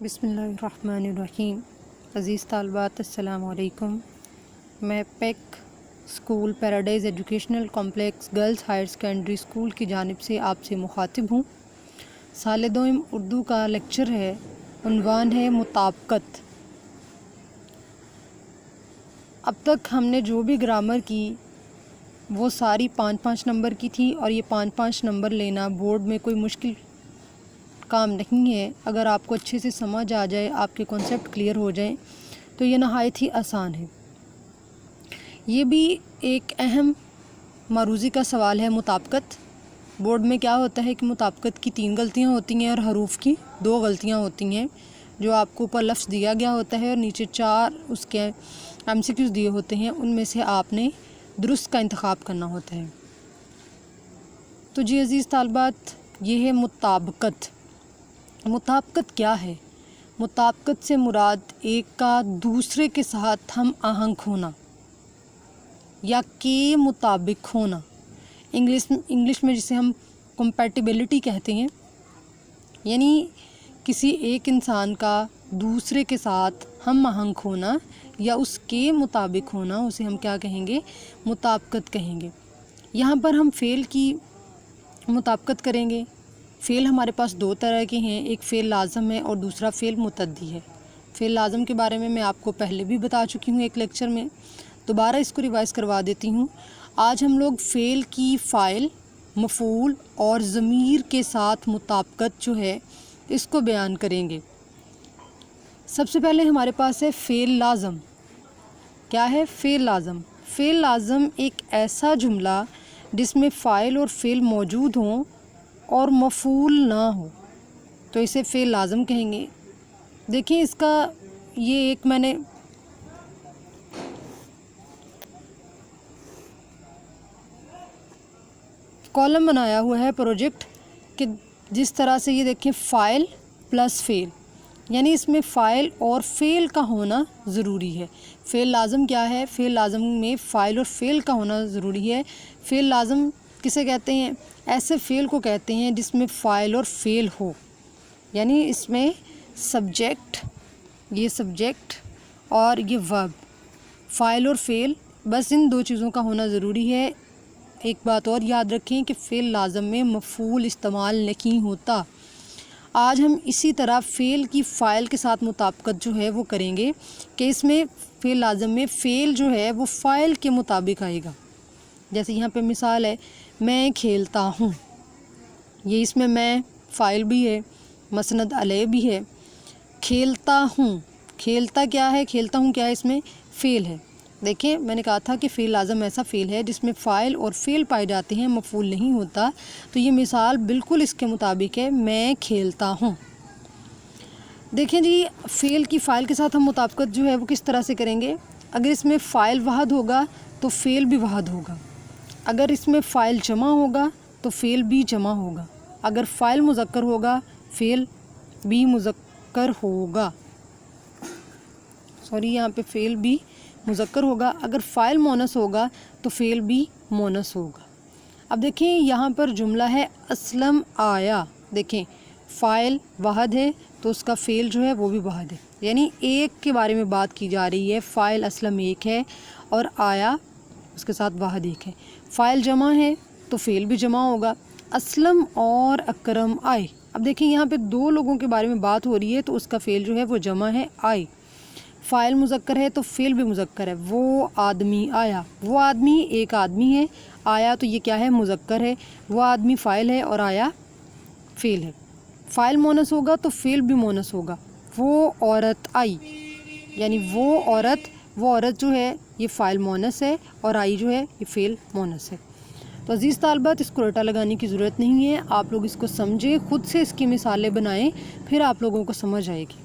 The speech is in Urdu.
بسم اللہ الرحمن الرحیم۔ عزیز طالبات السلام علیکم۔ میں peak school paradise educational complex girls higher secondary school کی جانب سے آپ سے مخاطب ہوں۔ سال دوم اردو کا لیکچر ہے، عنوان ہے مطابقت۔ اب تک ہم نے جو بھی گرامر کی وہ ساری 5-5 نمبر کی تھی، اور یہ 5-5 نمبر لینا بورڈ میں کوئی مشکل کام نہیں ہے۔ اگر آپ کو اچھے سے سمجھ آ جائے، آپ کے کانسیپٹ کلیئر ہو جائیں تو یہ نہایت ہی آسان ہے۔ یہ بھی ایک اہم معروضی کا سوال ہے، مطابقت۔ بورڈ میں کیا ہوتا ہے کہ مطابقت کی 3 غلطیاں ہوتی ہیں اور حروف کی 2 غلطیاں ہوتی ہیں، جو آپ کو اوپر لفظ دیا گیا ہوتا ہے اور نیچے 4 اس کے MCQs دیے ہوتے ہیں، ان میں سے آپ نے درست کا انتخاب کرنا ہوتا ہے۔ تو جی عزیز طالبات، یہ ہے مطابقت۔ مطابقت کیا ہے؟ مطابقت سے مراد ایک کا دوسرے کے ساتھ ہم آہنگ ہونا یا کے مطابق ہونا، انگلش میں جسے ہم کمپیٹیبلٹی کہتے ہیں، یعنی کسی ایک انسان کا دوسرے کے ساتھ ہم آہنگ ہونا یا اس کے مطابق ہونا، اسے ہم کیا کہیں گے؟ مطابقت کہیں گے۔ یہاں پر ہم فعل کی مطابقت کریں گے۔ فعل ہمارے پاس 2 طرح کے ہیں، ایک فعل لازم ہے اور دوسرا فعل متعدی ہے۔ فعل لازم کے بارے میں آپ کو پہلے بھی بتا چکی ہوں ایک لیکچر میں، دوبارہ اس کو ریوائز کروا دیتی ہوں۔ آج ہم لوگ فعل کی فاعل، مفعول اور ضمیر کے ساتھ مطابقت جو ہے اس کو بیان کریں گے۔ سب سے پہلے ہمارے پاس ہے فعل لازم۔ کیا ہے فعل لازم؟ فعل لازم ایک ایسا جملہ جس میں فاعل اور فعل موجود ہوں اور مفعول نہ ہو، تو اسے فعل لازم کہیں گے۔ دیکھیں اس کا یہ ایک میں نے کالم بنایا ہوا ہے پروجیکٹ، کہ جس طرح سے یہ دیکھیں فاعل پلس فعل، یعنی اس میں فاعل اور فعل کا ہونا ضروری ہے۔ فعل لازم کیا ہے؟ فعل لازم میں فاعل اور فعل کا ہونا ضروری ہے۔ فعل لازم کسے کہتے ہیں؟ ایسے فعل کو کہتے ہیں جس میں فاعل اور فعل ہو، یعنی اس میں سبجیکٹ اور یہ ورب، فاعل اور فعل، بس ان 2 چیزوں کا ہونا ضروری ہے۔ ایک بات اور یاد رکھیں کہ فعل لازم میں مفعول استعمال نہیں ہوتا۔ آج ہم اسی طرح فعل کی فاعل کے ساتھ مطابقت جو ہے وہ کریں گے، کہ اس میں فعل لازم میں فعل جو ہے وہ فاعل کے مطابق آئے گا۔ جیسے یہاں پہ مثال ہے، میں کھیلتا ہوں، یہ اس میں میں فاعل بھی ہے، مسند علیہ بھی ہے۔ کھیلتا ہوں، کھیلتا کیا ہے؟ کھیلتا ہوں کیا ہے؟ اس میں فعل ہے۔ دیکھیں میں نے کہا تھا کہ فعل لازم ایسا فعل ہے جس میں فاعل اور فعل پائے جاتے ہیں، مفعول نہیں ہوتا، تو یہ مثال بالکل اس کے مطابق ہے، میں کھیلتا ہوں۔ دیکھیں جی، فعل کی فاعل کے ساتھ ہم مطابقت جو ہے وہ کس طرح سے کریں گے؟ اگر اس میں فاعل واحد ہوگا تو فعل بھی واحد ہوگا، اگر اس میں فاعل جمع ہوگا تو فعل بھی جمع ہوگا، اگر فاعل مذکر ہوگا فعل بھی مذکر ہوگا، یہاں پہ فعل بھی مذکر ہوگا، اگر فاعل مونث ہوگا تو فعل بھی مونث ہوگا۔ اب دیکھیں یہاں پر جملہ ہے اسلم آیا، دیکھیں فاعل واحد ہے تو اس کا فعل جو ہے وہ بھی واحد ہے، یعنی ایک کے بارے میں بات کی جا رہی ہے، فاعل اسلم ایک ہے اور آیا اس کے ساتھ واحد ایک ہے۔ فاعل جمع ہے تو فعل بھی جمع ہوگا، اسلم اور اکرم آئے۔ اب دیکھیں یہاں پہ 2 لوگوں کے بارے میں بات ہو رہی ہے تو اس کا فعل جو ہے وہ جمع ہے، آئے۔ فاعل مذکر ہے تو فعل بھی مذکر ہے، وہ آدمی آیا، وہ آدمی ایک آدمی ہے، آیا تو یہ کیا ہے؟ مذکر ہے، وہ آدمی فاعل ہے اور آیا فعل ہے۔ فاعل مونث ہوگا تو فعل بھی مونث ہوگا، وہ عورت آئی، یعنی وہ عورت جو ہے یہ فاعل مونث ہے اور آئی جو ہے یہ فعل مونث ہے۔ تو عزیز طالبات، اس کو رٹا لگانے کی ضرورت نہیں ہے، آپ لوگ اس کو سمجھیں، خود سے اس کی مثالیں بنائیں، پھر آپ لوگوں کو سمجھ آئے گی۔